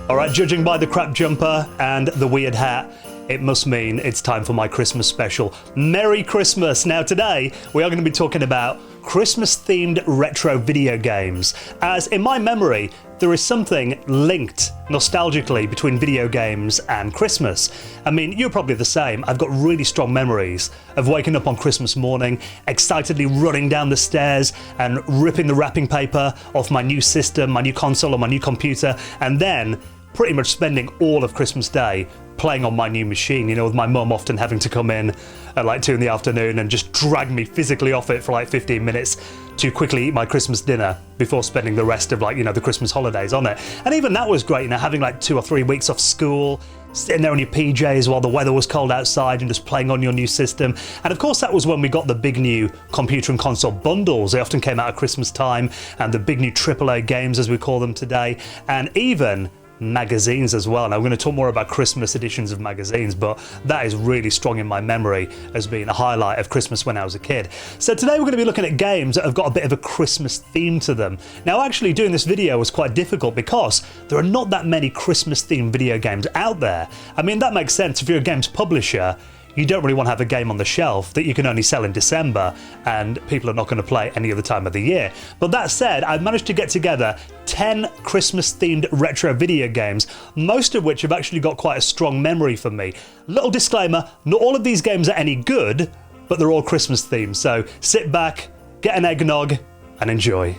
Alright, judging by the crap jumper and the weird hat, it must mean it's time for my Christmas special. Merry Christmas! Now today, we are going to be talking about Christmas-themed retro video games, as in my memory, there is something linked nostalgically between video games and Christmas. I mean, you're probably the same. I've got really strong memories of waking up on Christmas morning, excitedly running down the stairs and ripping the wrapping paper off my new system, my new console or my new computer, and then pretty much spending all of Christmas Day playing on my new machine, you know, with my mum often having to come in at like 2 in the afternoon and just drag me physically off it for like 15 minutes to quickly eat my Christmas dinner before spending the rest of, like, you know, the Christmas holidays on it. And even that was great, you know, having like 2 or 3 weeks off school, sitting there in your PJs while the weather was cold outside and just playing on your new system. And of course that was when we got the big new computer and console bundles. They often came out at Christmas time, and the big new AAA games as we call them today, and even magazines as well. Now we're going to talk more about Christmas editions of magazines, but that is really strong in my memory as being a highlight of Christmas when I was a kid. So today we're going to be looking at games that have got a bit of a Christmas theme to them. Now actually doing this video was quite difficult because there are not that many Christmas themed video games out there. I mean, that makes sense. If you're a games publisher, you don't really want to have a game on the shelf that you can only sell in December and people are not going to play any other time of the year. But that said, I've managed to get together 10 Christmas-themed retro video games, most of which have actually got quite a strong memory for me. Little disclaimer, not all of these games are any good, but they're all Christmas-themed, so sit back, get an eggnog, and enjoy.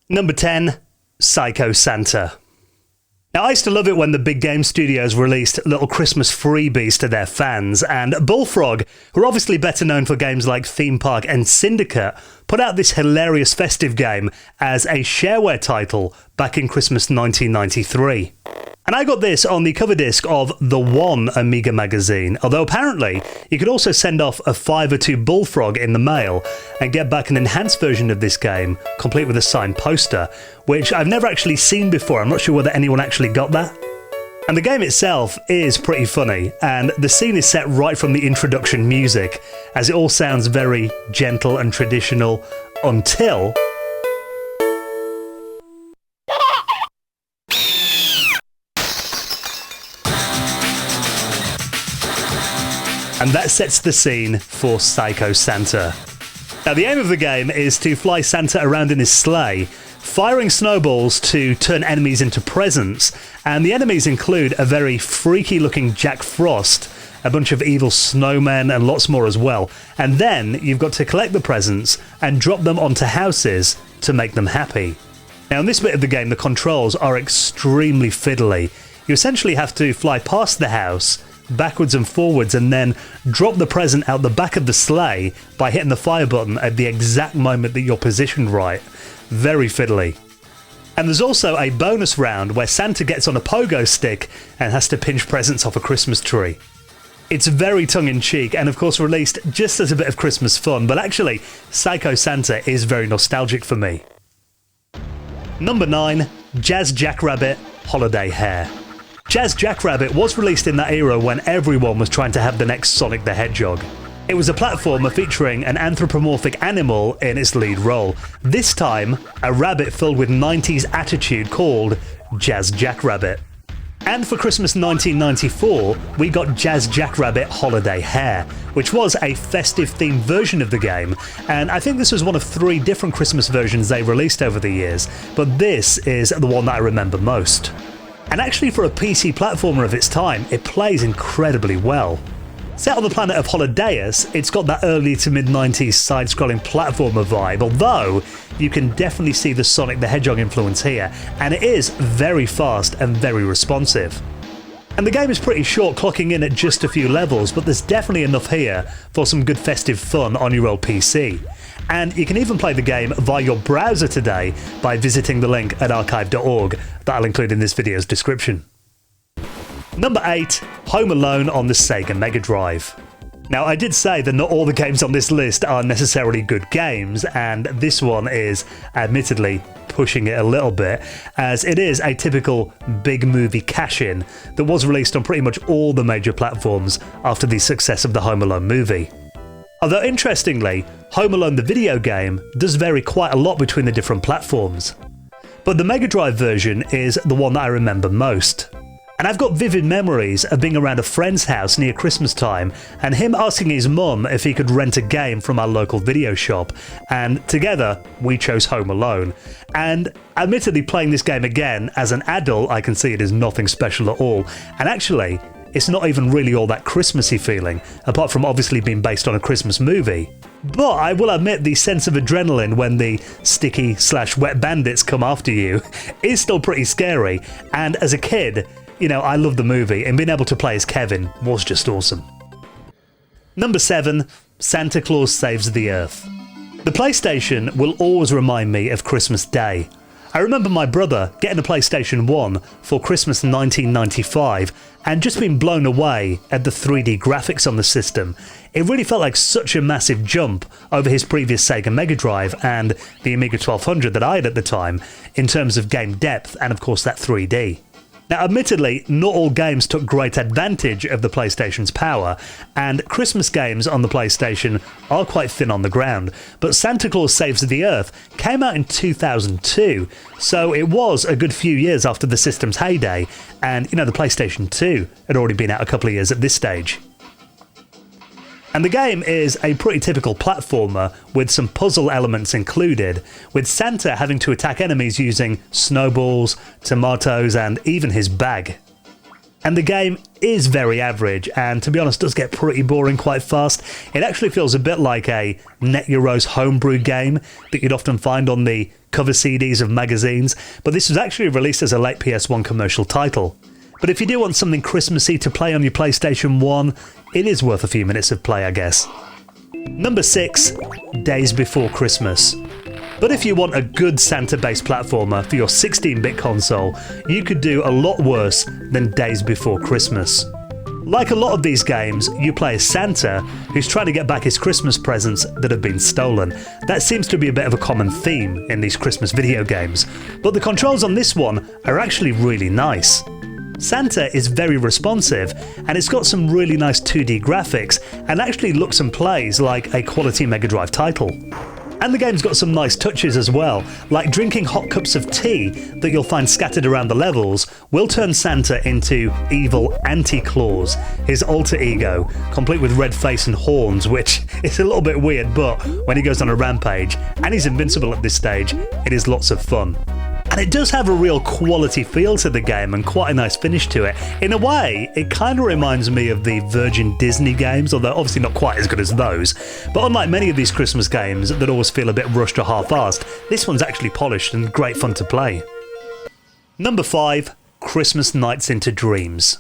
Number 10, Psycho Santa. Now, I used to love it when the big game studios released little Christmas freebies to their fans, and Bullfrog, who are obviously better known for games like Theme Park and Syndicate, put out this hilarious festive game as a shareware title back in Christmas 1993. And I got this on the cover disc of the One Amiga magazine, although apparently you could also send off a 5 or 2 Bullfrog in the mail and get back an enhanced version of this game, complete with a signed poster, which I've never actually seen before. I'm not sure whether anyone actually got that. And the game itself is pretty funny, and the scene is set right from the introduction music, as it all sounds very gentle and traditional until and that sets the scene for Psycho Santa. Now, the aim of the game is to fly Santa around in his sleigh, firing snowballs to turn enemies into presents, and the enemies include a very freaky-looking Jack Frost, a bunch of evil snowmen, and lots more as well. And then you've got to collect the presents and drop them onto houses to make them happy. Now, in this bit of the game, the controls are extremely fiddly. You essentially have to fly past the house, backwards and forwards, and then drop the present out the back of the sleigh by hitting the fire button at the exact moment that you're positioned right. Very fiddly. And there's also a bonus round where Santa gets on a pogo stick and has to pinch presents off a Christmas tree. It's very tongue-in-cheek and of course released just as a bit of Christmas fun, but actually Psycho Santa is very nostalgic for me. Number 9, Jazz Jackrabbit Holiday Hare. Jazz Jackrabbit was released in that era when everyone was trying to have the next Sonic the Hedgehog. It was a platformer featuring an anthropomorphic animal in its lead role, this time a rabbit filled with 90s attitude called Jazz Jackrabbit. And for Christmas 1994, we got Jazz Jackrabbit Holiday Hare, which was a festive-themed version of the game, and I think this was one of 3 different Christmas versions they released over the years, but this is the one that I remember most. And actually for a PC platformer of its time, it plays incredibly well. Set on the planet of Holidaeus, it's got that early to mid-90s side-scrolling platformer vibe, although you can definitely see the Sonic the Hedgehog influence here, and it is very fast and very responsive. And the game is pretty short, clocking in at just a few levels, but there's definitely enough here for some good festive fun on your old PC. And you can even play the game via your browser today by visiting the link at archive.org that I'll include in this video's description. Number 8, Home Alone on the Sega Mega Drive. Now, I did say that not all the games on this list are necessarily good games, and this one is admittedly pushing it a little bit, as it is a typical big movie cash-in that was released on pretty much all the major platforms after the success of the Home Alone movie. Although interestingly, Home Alone the video game does vary quite a lot between the different platforms. But the Mega Drive version is the one that I remember most. And I've got vivid memories of being around a friend's house near Christmas time and him asking his mum if he could rent a game from our local video shop, and together we chose Home Alone. And admittedly, playing this game again as an adult, I can see it is nothing special at all, and actually it's not even really all that Christmassy feeling, apart from obviously being based on a Christmas movie. But I will admit the sense of adrenaline when the sticky/wet bandits come after you is still pretty scary, and as a kid, you know, I loved the movie, and being able to play as Kevin was just awesome. Number 7, Santa Claus Saves the Earth. The PlayStation will always remind me of Christmas Day. I remember my brother getting a PlayStation 1 for Christmas 1995 and just being blown away at the 3D graphics on the system. It really felt like such a massive jump over his previous Sega Mega Drive and the Amiga 1200 that I had at the time in terms of game depth and of course that 3D. Now, admittedly, not all games took great advantage of the PlayStation's power, and Christmas games on the PlayStation are quite thin on the ground, but Santa Claus Saves the Earth came out in 2002, so it was a good few years after the system's heyday, and, you know, the PlayStation 2 had already been out a couple of years at this stage. And the game is a pretty typical platformer with some puzzle elements included, with Santa having to attack enemies using snowballs, tomatoes, and even his bag. And the game is very average, and to be honest does get pretty boring quite fast. It actually feels a bit like a Net Euros homebrew game that you'd often find on the cover CDs of magazines, but this was actually released as a late PS1 commercial title. But if you do want something Christmassy to play on your PlayStation 1, it is worth a few minutes of play, I guess. Number 6, Days Before Christmas. But if you want a good Santa-based platformer for your 16-bit console, you could do a lot worse than Days Before Christmas. Like a lot of these games, you play as Santa, who's trying to get back his Christmas presents that have been stolen. That seems to be a bit of a common theme in these Christmas video games, but the controls on this one are actually really nice. Santa is very responsive, and it's got some really nice 2D graphics and actually looks and plays like a quality Mega Drive title. And the game's got some nice touches as well, like drinking hot cups of tea that you'll find scattered around the levels will turn Santa into evil Anti-Claus, his alter ego, complete with red face and horns, which is a little bit weird, but when he goes on a rampage, and he's invincible at this stage, it is lots of fun. And it does have a real quality feel to the game and quite a nice finish to it. In a way, it kind of reminds me of the Virgin Disney games, although obviously not quite as good as those. But unlike many of these Christmas games that always feel a bit rushed or half-assed, this one's actually polished and great fun to play. Number 5, Christmas Nights into Dreams.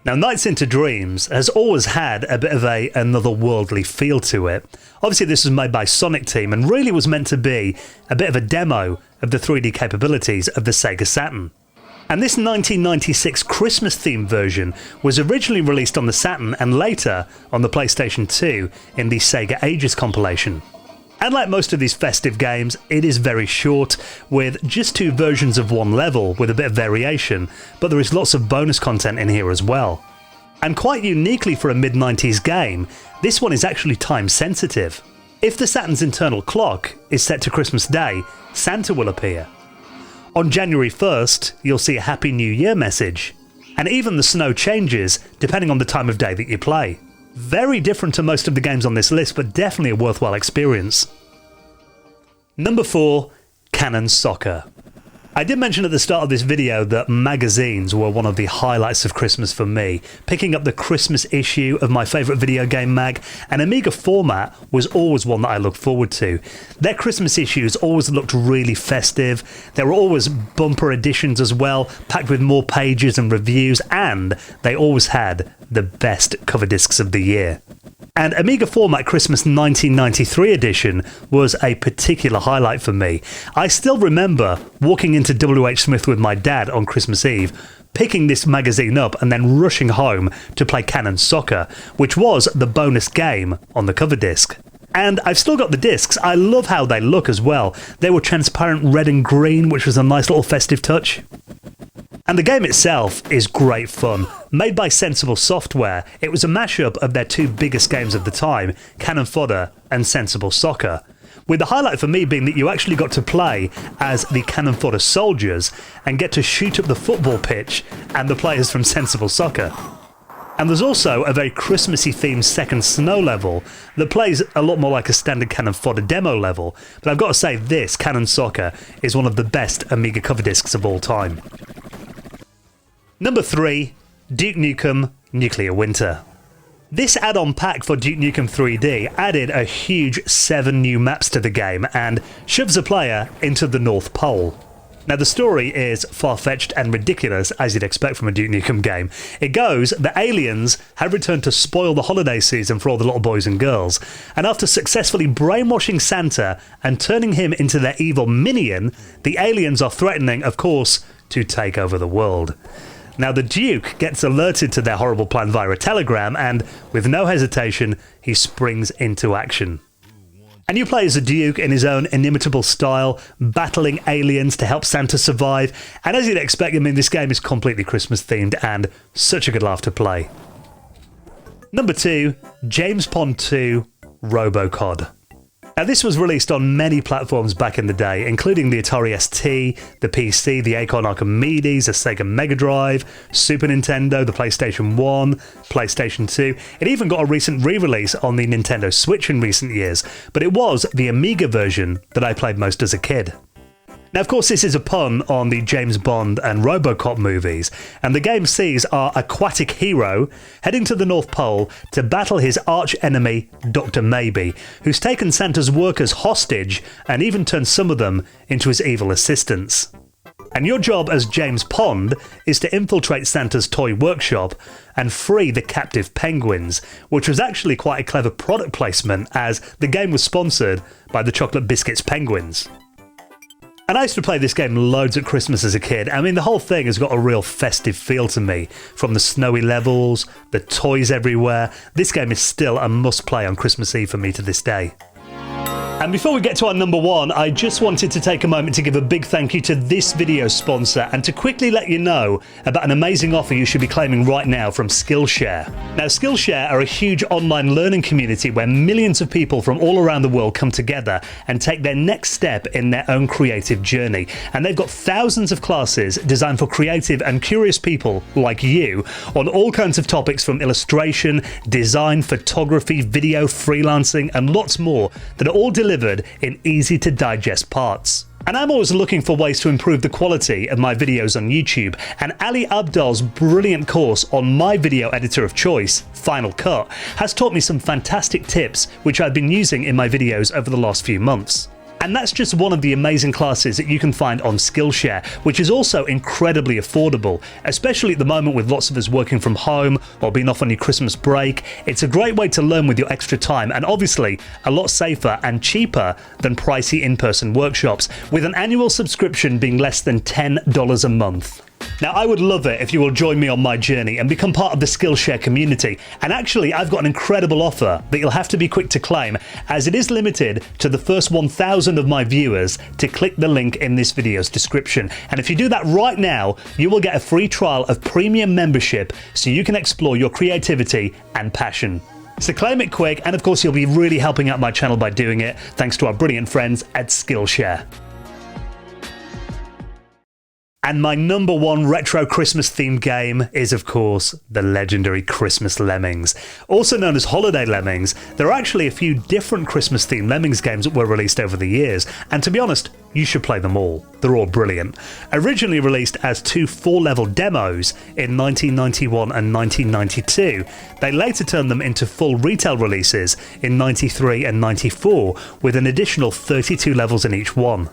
Now, Nights into Dreams has always had a bit of a anotherworldly feel to it. Obviously, this was made by Sonic Team and really was meant to be a bit of a demo of the 3D capabilities of the Sega Saturn. And this 1996 Christmas-themed version was originally released on the Saturn and later on the PlayStation 2 in the Sega Ages compilation. And like most of these festive games, it is very short, with just 2 versions of one level with a bit of variation, but there is lots of bonus content in here as well. And quite uniquely for a mid-90s game, this one is actually time sensitive. If the Saturn's internal clock is set to Christmas Day, Santa will appear. On January 1st, you'll see a Happy New Year message, and even the snow changes depending on the time of day that you play. Very different to most of the games on this list, but definitely a worthwhile experience. Number 4, Canon Soccer. I did mention at the start of this video that magazines were one of the highlights of Christmas for me. Picking up the Christmas issue of my favourite video game mag, and Amiga format was always one that I looked forward to. Their Christmas issues always looked really festive. There were always bumper editions as well, packed with more pages and reviews, and they always had the best cover discs of the year. And Amiga Format Christmas 1993 edition was a particular highlight for me. I still remember walking into WH Smith with my dad on Christmas Eve, picking this magazine up and then rushing home to play Canon Soccer, which was the bonus game on the cover disc. And I've still got the discs. I love how they look as well. They were transparent red and green, which was a nice little festive touch. And the game itself is great fun. Made by Sensible Software, it was a mashup of their two biggest games of the time, Canon Fodder and Sensible Soccer. With the highlight for me being that you actually got to play as the Canon Fodder soldiers and get to shoot up the football pitch and the players from Sensible Soccer. And there's also a very Christmassy themed second snow level that plays a lot more like a standard Canon Fodder demo level, but I've got to say this, Canon Soccer, is one of the best Amiga cover discs of all time. Number 3, Duke Nukem Nuclear Winter. This add-on pack for Duke Nukem 3D added a huge 7 new maps to the game and shoves a player into the North Pole. Now the story is far-fetched and ridiculous, as you'd expect from a Duke Nukem game. It goes that aliens have returned to spoil the holiday season for all the little boys and girls, and after successfully brainwashing Santa and turning him into their evil minion, the aliens are threatening, of course, to take over the world. Now the Duke gets alerted to their horrible plan via a telegram, and with no hesitation, he springs into action. And you play as a Duke in his own inimitable style, battling aliens to help Santa survive, and as you'd expect, I mean, this game is completely Christmas themed and such a good laugh to play. Number 2, James Pond 2 Robocop. Now this was released on many platforms back in the day, including the Atari ST, the PC, the Acorn Archimedes, the Sega Mega Drive, Super Nintendo, the PlayStation 1, PlayStation 2. It even got a recent re-release on the Nintendo Switch in recent years, but it was the Amiga version that I played most as a kid. Now, of course, this is a pun on the James Bond and Robocop movies, and the game sees our aquatic hero heading to the North Pole to battle his arch-enemy, Dr. Maybe, who's taken Santa's workers hostage and even turned some of them into his evil assistants. And your job as James Pond is to infiltrate Santa's toy workshop and free the captive penguins, which was actually quite a clever product placement as the game was sponsored by the Chocolate Biscuits Penguins. And I used to play this game loads at Christmas as a kid. I mean, the whole thing has got a real festive feel to me. From the snowy levels, the toys everywhere. This game is still a must-play on Christmas Eve for me to this day. And before we get to our number 1, I just wanted to take a moment to give a big thank you to this video sponsor and to quickly let you know about an amazing offer you should be claiming right now from Skillshare. Now, Skillshare are a huge online learning community where millions of people from all around the world come together and take their next step in their own creative journey. And they've got thousands of classes designed for creative and curious people like you on all kinds of topics from illustration, design, photography, video, freelancing, and lots more that are all delivered in easy to digest parts. And I'm always looking for ways to improve the quality of my videos on YouTube, and Ali Abdal's brilliant course on my video editor of choice, Final Cut, has taught me some fantastic tips which I've been using in my videos over the last few months. And that's just one of the amazing classes that you can find on Skillshare, which is also incredibly affordable, especially at the moment with lots of us working from home or being off on your Christmas break. It's a great way to learn with your extra time, and obviously a lot safer and cheaper than pricey in-person workshops, with an annual subscription being less than $10 a month. Now, I would love it if you will join me on my journey and become part of the Skillshare community. And actually, I've got an incredible offer that you'll have to be quick to claim, as it is limited to the first 1,000 of my viewers to click the link in this video's description. And if you do that right now, you will get a free trial of premium membership so you can explore your creativity and passion. So claim it quick, and of course you'll be really helping out my channel by doing it, thanks to our brilliant friends at Skillshare. And my number 1 retro Christmas themed game is, of course, the legendary Christmas Lemmings. Also known as Holiday Lemmings, there are actually a few different Christmas themed Lemmings games that were released over the years, and to be honest, you should play them all. They're all brilliant. Originally released as 2 4-level demos in 1991 and 1992, they later turned them into full retail releases in 93 and 94, with an additional 32 levels in each one.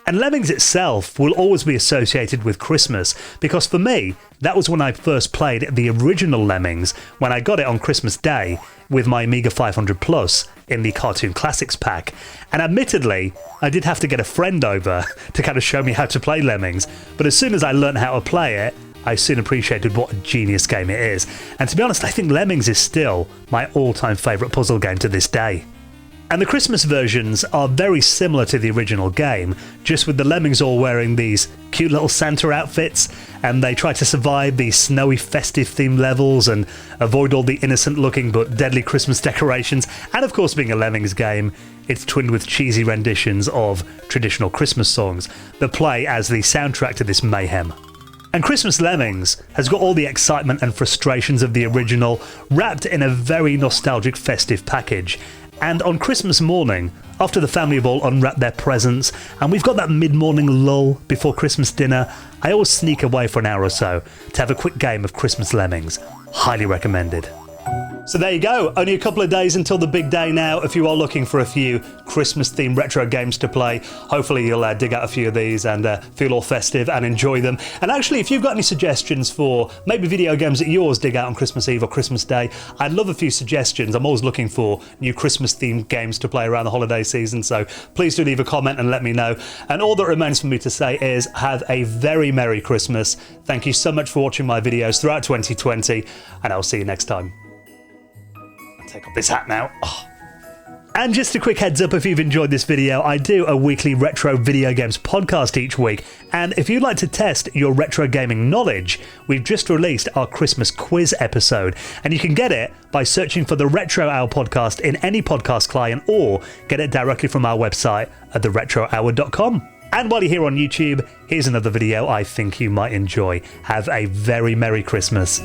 And Lemmings itself will always be associated with Christmas, because for me, that was when I first played the original Lemmings, when I got it on Christmas Day with my Amiga 500 Plus in the Cartoon Classics pack. And admittedly, I did have to get a friend over to kind of show me how to play Lemmings, but as soon as I learned how to play it, I soon appreciated what a genius game it is. And to be honest, I think Lemmings is still my all-time favourite puzzle game to this day. And the Christmas versions are very similar to the original game, just with the Lemmings all wearing these cute little Santa outfits, and they try to survive the snowy festive themed levels and avoid all the innocent looking but deadly Christmas decorations. And of course, being a Lemmings game, it's twinned with cheesy renditions of traditional Christmas songs that play as the soundtrack to this mayhem. And Christmas Lemmings has got all the excitement and frustrations of the original wrapped in a very nostalgic festive package. And on Christmas morning, after the family have all unwrapped their presents and we've got that mid-morning lull before Christmas dinner, I always sneak away for an hour or so to have a quick game of Christmas Lemmings. Highly recommended. So there you go, only a couple of days until the big day now. If you are looking for a few Christmas-themed retro games to play, hopefully you'll dig out a few of these and feel all festive and enjoy them. And actually, if you've got any suggestions for maybe video games that you always dig out on Christmas Eve or Christmas Day, I'd love a few suggestions. I'm always looking for new Christmas-themed games to play around the holiday season, so please do leave a comment and let me know. And all that remains for me to say is have a very Merry Christmas. Thank you so much for watching my videos throughout 2020, and I'll see you next time. Take off this hat now. Oh. And just a quick heads up, if you've enjoyed this video, I do a weekly retro video games podcast each week, and if you'd like to test your retro gaming knowledge, we've just released our Christmas quiz episode, and you can get it by searching for the Retro Hour podcast in any podcast client, or get it directly from our website at theretrohour.com. And while you're here on YouTube, here's another video I think you might enjoy. Have a very Merry Christmas.